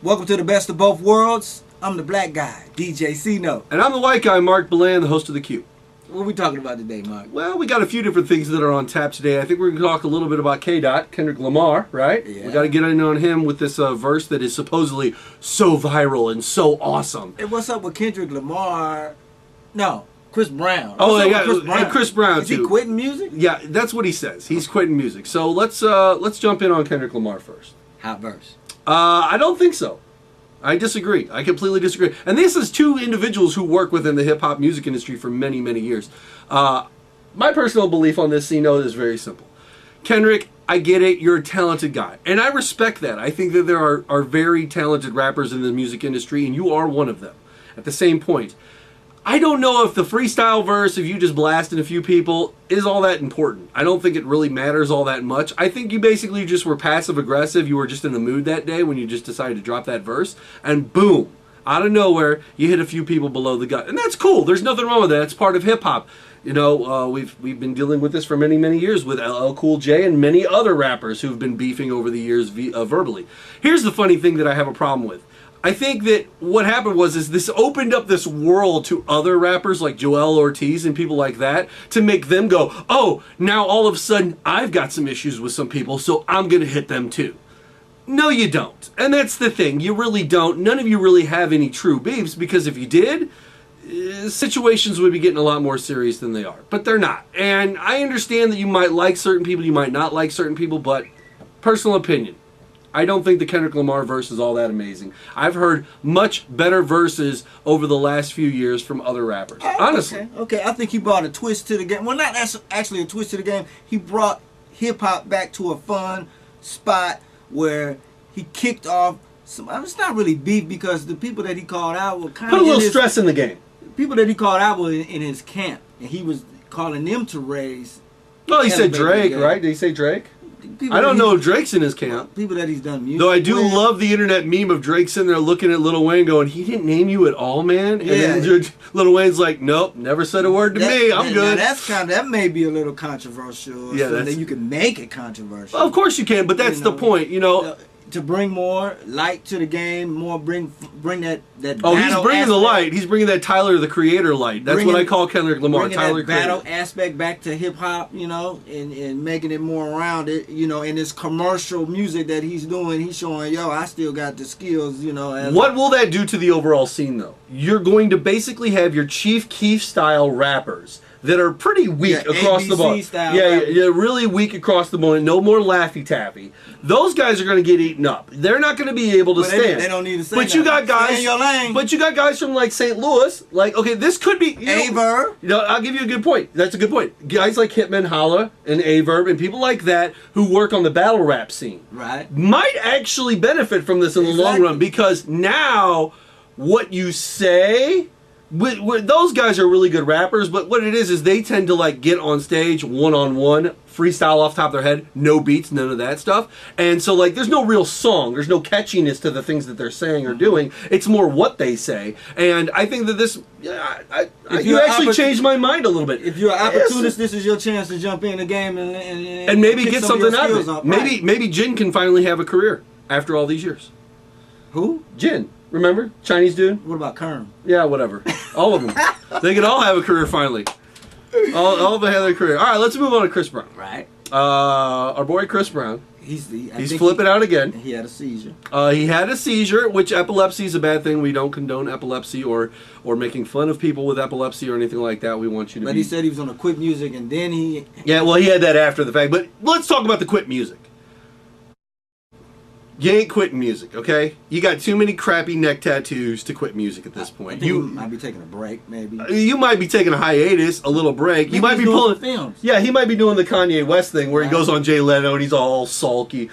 Welcome to the best of both worlds. I'm the black guy, DJ C-No. And I'm the white guy, Mark Belan, the host of theCUBE. What are we talking about today, Mark? Well, we got a few different things that are on tap today. I think we're going to talk a little bit about K-Dot, Kendrick Lamar, right? Yeah. We got to get in on him with this verse that is supposedly so viral and so awesome. And what's up with Kendrick Lamar? No, Chris Brown. Oh, What's yeah, up with Chris Brown? and Chris Brown, Is too. he quitting music? Yeah, that's what he says. He's quitting music. So let's jump in on Kendrick Lamar first. Hot verse. I don't think so. I disagree. I completely disagree. And this is two individuals who work within the hip-hop music industry for many, many years. My personal belief on this, C-No, is very simple. Kendrick, I get it. You're a talented guy. And I respect that. I think that there are very talented rappers in the music industry, and you are one of them. At the same point, I don't know if the freestyle verse, if you just blasting a few people, is all that important. I don't think it really matters all that much. I think you basically just were passive-aggressive. You were just in the mood that day when you just decided to drop that verse, and boom, out of nowhere, you hit a few people below the gut. And that's cool. There's nothing wrong with that. It's part of hip-hop. You know, we've been dealing with this for many, many years with LL Cool J and many other rappers who've been beefing over the years verbally. Here's the funny thing that I have a problem with. I think that what happened was this opened up this world to other rappers like Joel Ortiz and people like that to make them go, oh, now all of a sudden I've got some issues with some people, so I'm going to hit them too. No, you don't. And that's the thing. You really don't. None of you really have any true beefs, because if you did, situations would be getting a lot more serious than they are. But they're not. And I understand that you might like certain people, you might not like certain people, but personal opinion, I don't think the Kendrick Lamar verse is all that amazing. I've heard much better verses over the last few years from other rappers. Honestly. Okay. I think he brought a twist to the game. Well, not actually a twist to the game. He brought hip-hop back to a fun spot where he kicked off some... It's not really beef, because the people that he called out were kind of... Put a little stress in the game. People that he called out were in his camp, and he was calling them to raise... Well, he said Drake, right? Did he say Drake? I don't know if Drake's in his camp. People that he's done music Though I do with. love the internet meme of Drake sitting there looking at Lil Wayne going, he didn't name you at all, man? And then Lil Wayne's like, nope, never said a word to me. I'm good. That may be a little controversial. Yeah, so that you can make it controversial. Well, of course you can, but that's the point, you know. To bring more light to the game, more bring that Oh, he's bringing aspect. the light. He's bringing that Tyler the Creator light. That's what I call Kendrick Lamar. Bringing Tyler that Creator. battle aspect back to hip hop, you know, and making it more around it, you know. In this commercial music that he's doing, he's showing, yo, I still got the skills, you know. What will that do to the overall scene, though? You're going to basically have your Chief Keef style rappers that are pretty weak across the board. Yeah, really weak across the board. No more Laffy Taffy. Those guys are going to get eaten up. They're not going to be able to stand. They don't need to say But you got guys. Stay in your lane. But you got guys from like St. Louis. Like, okay, this could be Averb. You know, I'll give you a good point. That's a good point. Guys like Hitman Holla and Averb and people like that who work on the battle rap scene, right, might actually benefit from this in the long run, because now what you say. Those guys are really good rappers, but what it is they tend to like get on stage one-on-one, freestyle off the top of their head, no beats, none of that stuff. And so like there's no real song, there's no catchiness to the things that they're saying or doing. It's more what they say. And I think that this, you actually changed my mind a little bit. If you're an opportunist, this is your chance to jump in the game and maybe get something out of it. Maybe Jin can finally have a career after all these years. Who? Jin. Remember? Chinese dude? What about Kerm? Yeah, whatever. All of them. They can all have a career finally. All of them have their career. All right, let's move on to Chris Brown. Right. Our boy Chris Brown. He's flipping out again. He had a seizure. He had a seizure, which epilepsy is a bad thing. We don't condone epilepsy or making fun of people with epilepsy or anything like that. We want you to But he said he was going to quit music, and then he... Yeah, well, he had that after the fact. But let's talk about the quit music. You ain't quitting music, okay? You got too many crappy neck tattoos to quit music at this point. You might be taking a break, maybe. You might be taking a hiatus, a little break. Maybe you might be pulling films. Yeah, he might be doing the Kanye West thing where he goes on Jay Leno and he's all sulky.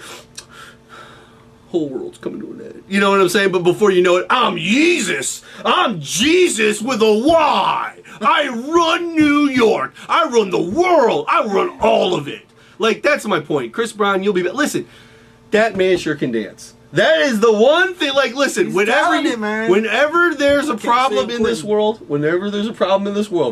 Whole world's coming to an end. You know what I'm saying? But before you know it, I'm Yeezus. I'm Jesus with a Y. I run New York. I run the world. I run all of it. Like, that's my point. Chris Brown, you'll be back. Listen. That man sure can dance. That is the one thing. Like, listen, whenever there's a problem in this world,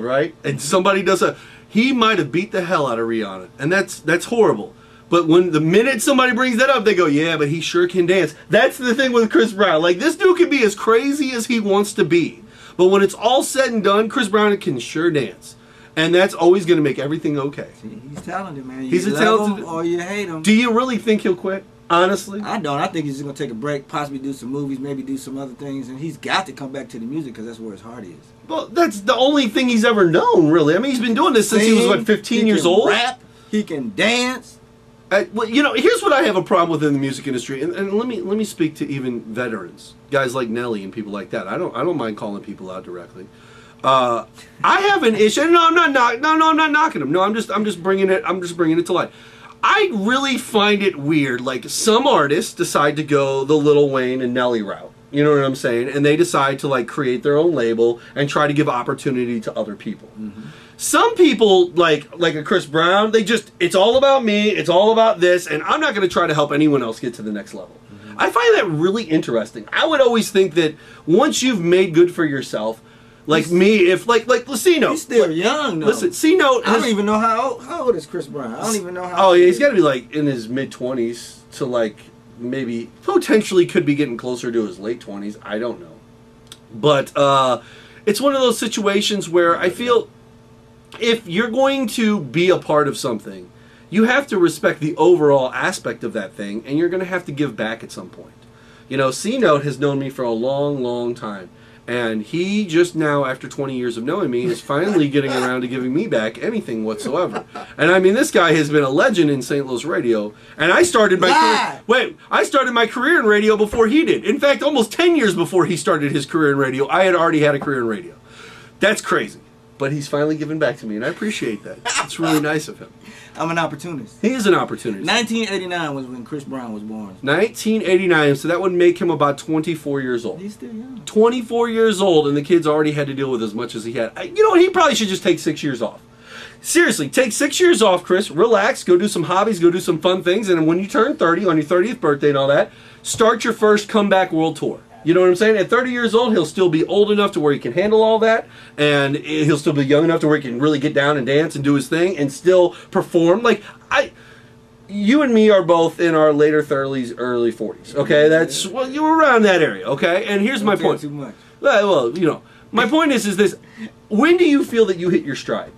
right? And somebody does he might have beat the hell out of Rihanna, and that's horrible. But when the minute somebody brings that up, they go, yeah, but he sure can dance. That's the thing with Chris Brown. Like, this dude can be as crazy as he wants to be. But when it's all said and done, Chris Brown can sure dance. And that's always going to make everything okay. He's talented, man. He's a talented... or you hate him. Do you really think he'll quit? Honestly? I don't. I think he's just going to take a break, possibly do some movies, maybe do some other things. And he's got to come back to the music because that's where his heart is. Well, that's the only thing he's ever known, really. I mean, he's been doing this since he was, what, 15 years old? He can rap. He can dance. Well, you know, here's what I have a problem with in the music industry, and let me speak to even veterans, guys like Nelly and people like that. I don't mind calling people out directly. I have an issue. No, I'm not knocking them. No, I'm just bringing it to light. I really find it weird. Like, some artists decide to go the Lil Wayne and Nelly route. You know what I'm saying? And they decide to like create their own label and try to give opportunity to other people. Mm-hmm. Some people, like a Chris Brown, it's all about me, it's all about this, and I'm not going to try to help anyone else get to the next level. Mm-hmm. I find that really interesting. I would always think that once you've made good for yourself, like me, if like C-Note. He's still young, though. Listen, C-Note I don't even know how old is Chris Brown. I don't even know how old yeah, he's got to be like in his mid-20s to like maybe potentially could be getting closer to his late 20s. I don't know. But it's one of those situations where I feel if you're going to be a part of something, you have to respect the overall aspect of that thing, and you're going to have to give back at some point. You know, C-Note has known me for a long, long time, and he just now, after 20 years of knowing me, is finally getting around to giving me back anything whatsoever. And I mean, this guy has been a legend in St. Louis radio, and I started my career in radio before he did. In fact, almost 10 years before he started his career in radio, I had already had a career in radio. That's crazy. But he's finally given back to me, and I appreciate that. It's really nice of him. I'm an opportunist. He is an opportunist. 1989 was when Chris Brown was born. 1989, so that would make him about 24 years old. He's still young. 24 years old, and the kid's already had to deal with as much as he had. You know what? He probably should just take 6 years off. Seriously, take 6 years off, Chris. Relax, go do some hobbies, go do some fun things, and when you turn 30, on your 30th birthday and all that, start your first comeback world tour. You know what I'm saying? At 30 years old, he'll still be old enough to where he can handle all that, and he'll still be young enough to where he can really get down and dance and do his thing and still perform. Like, you and me are both in our later 30s, early 40s, okay? That's, well, you're around that area, okay? And here's my point. Too much. Well, you know, my point is this. When do you feel that you hit your stride?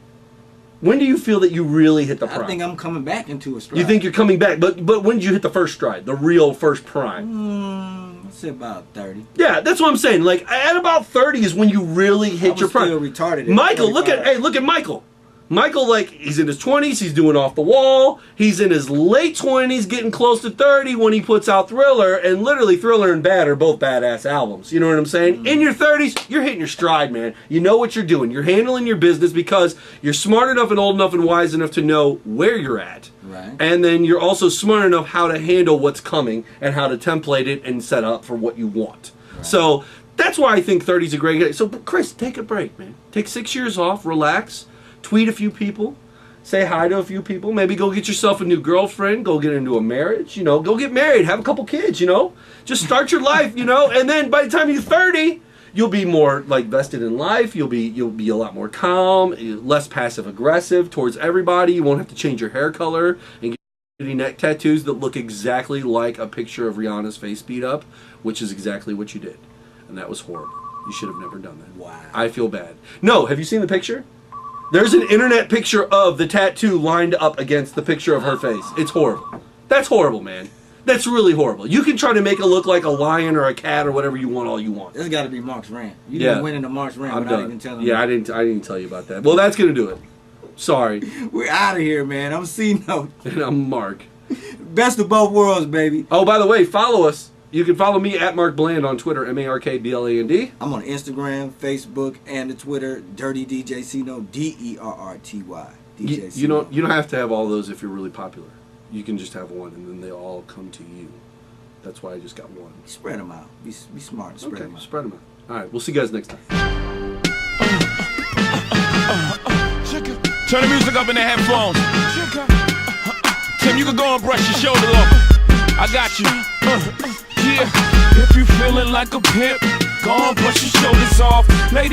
When do you feel that you really hit the prime? I think I'm coming back into a stride. You think you're coming back, but when did you hit the first stride, the real first prime? Let's say about 30. Yeah, that's what I'm saying. Like at about 30 is when you really hit your prime. Still retarded. Michael, look at Michael. Michael, like, he's in his 20s, he's doing Off the Wall, he's in his late 20s, getting close to 30 when he puts out Thriller, and literally Thriller and Bad are both badass albums, you know what I'm saying? Mm-hmm. In your 30s, you're hitting your stride, man. You know what you're doing. You're handling your business because you're smart enough and old enough and wise enough to know where you're at. Right. And then you're also smart enough how to handle what's coming and how to template it and set up for what you want. Right. So, that's why I think 30 is a great age. So, Chris, take a break, man. Take 6 years off, relax. Tweet a few people, say hi to a few people, maybe go get yourself a new girlfriend, go get into a marriage, you know, go get married, have a couple kids, you know, just start your life, you know, and then by the time you're 30, you'll be more like vested in life, you'll be a lot more calm, less passive aggressive towards everybody, you won't have to change your hair color and get neck tattoos that look exactly like a picture of Rihanna's face beat up, which is exactly what you did, and that was horrible. You should have never done that. Wow. I feel bad. No, have you seen the picture? There's an internet picture of the tattoo lined up against the picture of her face. It's horrible. That's horrible, man. That's really horrible. You can try to make it look like a lion or a cat or whatever you want all you want. This got to be Mark's rant. You didn't win in the Mark's rant I'm without done. even telling me. I didn't tell you about that. Well, that's going to do it. Sorry. We're out of here, man. I'm C-Note. And I'm Mark. Best of both worlds, baby. Oh, by the way, follow us. You can follow me at Mark Bland on Twitter, MarkBland. I'm on Instagram, Facebook, and the Twitter, Dirty DJ C-Note, DERRTY. DJ C-Note. You don't have to have all those if you're really popular. You can just have one, and then they all come to you. That's why I just got one. Spread them out. Be smart. Spread them out. Spread them out. All right, we'll see you guys next time. Turn the music up in the headphones. Tim, you can go and brush your shoulder off. I got you. Yeah, if you feeling like a pimp, go on, brush your shoulders off. Lady.